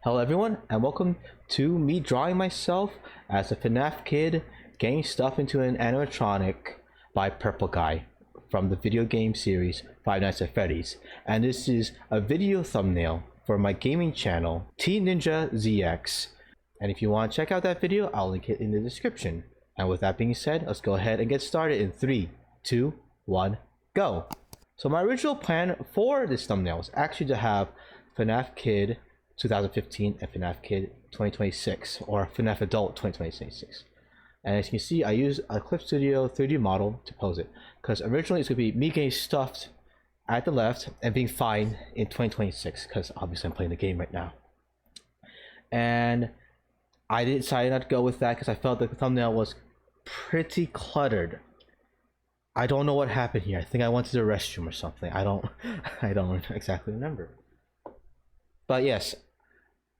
Hello everyone, and welcome to me drawing myself as a FNAF kid getting stuff into an animatronic by Purple Guy from the video game series Five Nights at Freddy's. And this is a video thumbnail for my gaming channel, T Ninja ZX. And if you want to check out that video, I'll link it in the description. And with that being said, let's go ahead and get started in 3, 2, 1, go! So my original plan for this thumbnail was actually to have FNAF Kid 2015 and FNAF Kid 2026, or FNAF Adult 2026. And as you can see, I used a Clip Studio 3D model to pose it, because originally it's going to be me getting stuffed at the left and being fine in 2026, because obviously I'm playing the game right now. And I decided not to go with that because I felt that the thumbnail was pretty cluttered. I don't know what happened here. I think I went to the restroom or something. I don't exactly remember. But yes,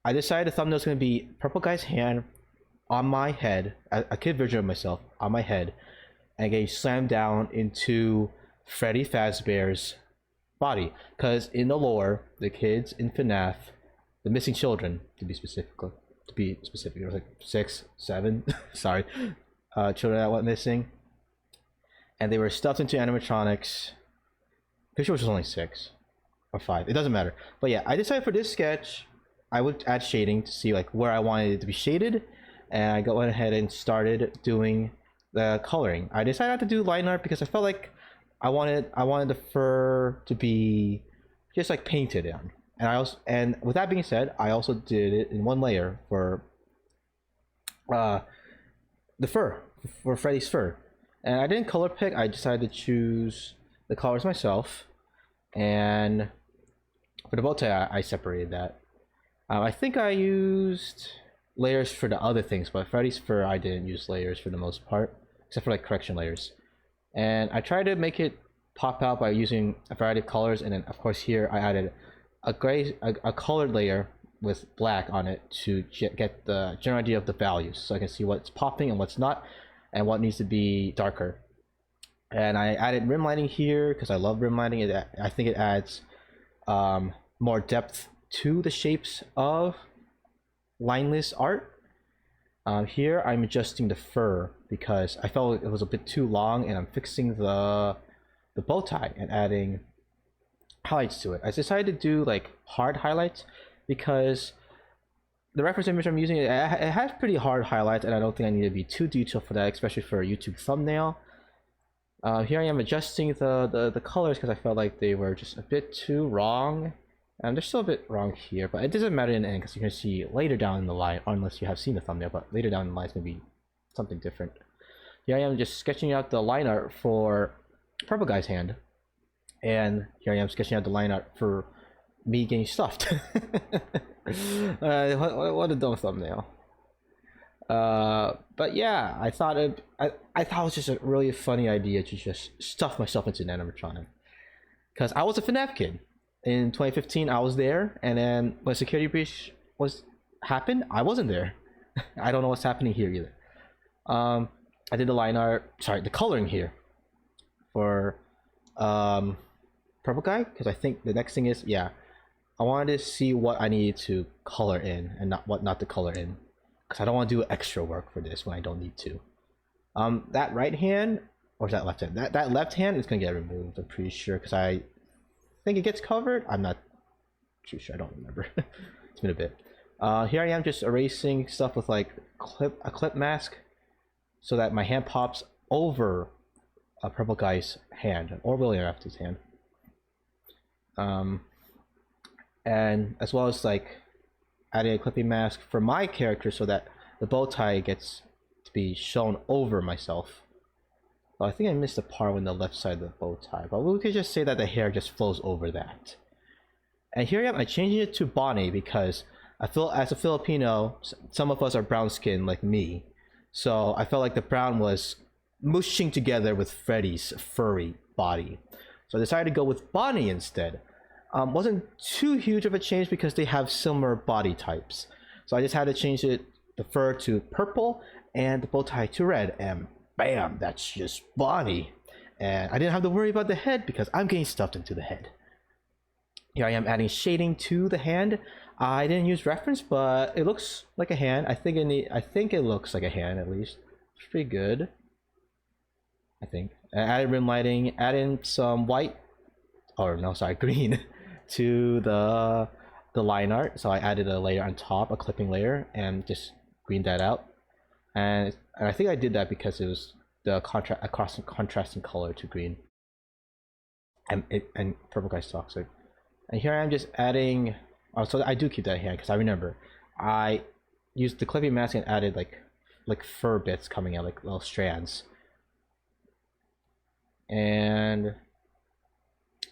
I decided the thumbnail is going to be Purple Guy's hand on my head, a kid version of myself on my head, and getting slammed down into Freddy Fazbear's body. Because in the lore, the kids in FNAF, the missing children, to be specific, it was like 6, 7, sorry, children that went missing, and they were stuffed into animatronics. Pretty sure it was only 6 or 5. It doesn't matter. But yeah, I decided for this sketch, I would add shading to see like where I wanted it to be shaded, and I went ahead and started doing the coloring. I decided not to do line art because I felt like I wanted the fur to be just like painted on. And with that being said, I also did it in one layer for the fur, for Freddy's fur. And I didn't color pick. I decided to choose the colors myself. And for the bow tie, I separated that. I think I used layers for the other things, but Freddy's fur, I didn't use layers for the most part, except for like correction layers. And I tried to make it pop out by using a variety of colors. And then of course here I added a colored layer with black on it to get the general idea of the values, so I can see what's popping and what's not, and what needs to be darker. And I added rim lighting here because I love rim lighting. I think it adds more depth to the shapes of lineless art. Here I'm adjusting the fur because I felt it was a bit too long, and I'm fixing the bow tie and adding highlights to it. I decided to do like hard highlights because the reference image I'm using, it has pretty hard highlights, and I don't think I need to be too detailed for that, especially for a YouTube thumbnail. Here I am adjusting the colors because I felt like they were just a bit too wrong, and they're still a bit wrong here, but it doesn't matter in the end because you can see later down in the line, unless you have seen the thumbnail, but later down in the line it's going to be something different. Here I am just sketching out the line art for Purple Guy's hand, and here I am sketching out the line art for me getting stuffed. What a dumb thumbnail. But yeah, I thought it was just a really funny idea to just stuff myself into an animatronic, because I was a FNAF kid in 2015. I was there, and then when security breach happened, I wasn't there. I don't know what's happening here either. I did the line art, sorry, the coloring here for Purple Guy, because I think the next thing is, yeah, I wanted to see what I needed to color in and not to color in, because I don't want to do extra work for this when I don't need to. That right hand, or is that left hand? That left hand is gonna get removed, I'm pretty sure, because I think it gets covered. I'm not too sure. I don't remember. It's been a bit. Here I am just erasing stuff with like a clip mask, so that my hand pops over a Purple Guy's hand, or William Afton's hand. And as well as like adding a clipping mask for my character so that the bow tie gets to be shown over myself. Well, I think I missed the part on the left side of the bow tie, but we could just say that the hair just flows over that. And here I am, I'm changing it to Bonnie because I feel, as a Filipino, some of us are brown skinned like me, so I felt like the brown was mushing together with Freddy's furry body, so I decided to go with Bonnie instead. Wasn't too huge of a change because they have similar body types, so I just had to change the fur to purple and the bow tie to red, and bam, that's just Bonnie. And I didn't have to worry about the head because I'm getting stuffed into the head. Here I am adding shading to the hand. I didn't use reference, but it looks like a hand. I think it looks like a hand at least. It's pretty good. I think. I added rim lighting, added some white, or no, sorry, green, to the line art. So I added a layer on top, a clipping layer, and just greened that out. And I think I did that because it was the contrasting color to green. And purple guy's toxic. And here I am just adding. Oh, so I do keep that hand because I remember I used the clipping mask and added like fur bits coming out, like little strands. And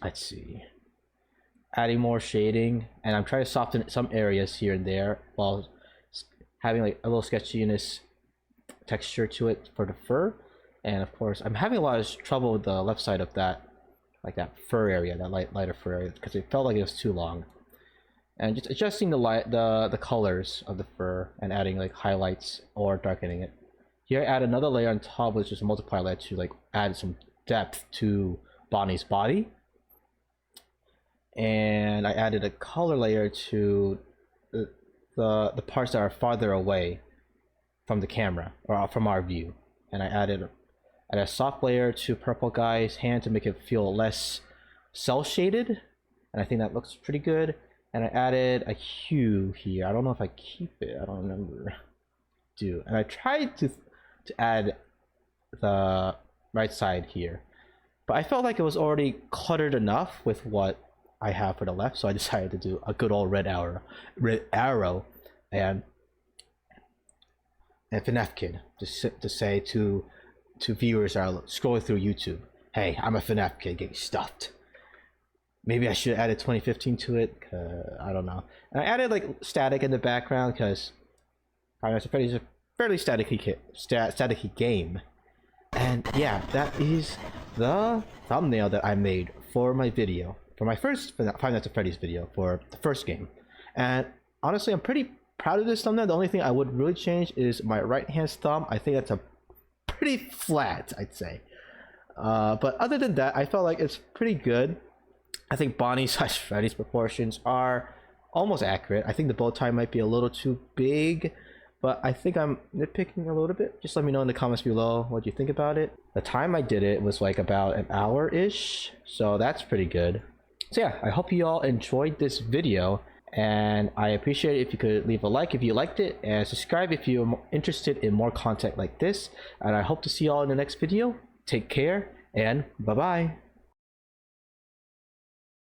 let's see, adding more shading, and I'm trying to soften some areas here and there while having like a little sketchiness texture to it for the fur. And of course, I'm having a lot of trouble with the left side of that, like that fur area, that lighter fur area, because it felt like it was too long. And just adjusting the colors of the fur and adding like highlights or darkening it. Here I add another layer on top, which is a multiplier layer to like add some depth to Bonnie's body. And I added a color layer to the parts that are farther away from the camera or from our view. And I added a soft layer to purple guy's hand to make it feel less cell shaded, and I think that looks pretty good. And I added a hue here. I don't know if I keep it. I don't remember. Do. And I tried to add the right side here, but I felt like it was already cluttered enough with what I have for the left, so I decided to do a good old red arrow, and FNAF kid to say to viewers that are scrolling through YouTube, hey, I'm a FNAF kid getting stuffed. Maybe I should have added 2015 to it. I don't know. And I added like static in the background because Five Nights at Freddy's is a fairly staticky game. And yeah, that is the thumbnail that I made for my video, for my first Five Nights at Freddy's video for the first game. And honestly, I'm pretty proud of this thumbnail. The only thing I would really change is my right hand thumb. I think that's a pretty flat, I'd say. But other than that, I felt like it's pretty good. I think Bonnie / Freddy's proportions are almost accurate. I think the bow tie might be a little too big, but I think I'm nitpicking a little bit. Just let me know in the comments below what you think about it. The time I did it was like about an hour-ish, so that's pretty good. So yeah, I hope you all enjoyed this video, and I appreciate it if you could leave a like if you liked it, and subscribe if you're interested in more content like this. And I hope to see you all in the next video. Take care, and bye-bye.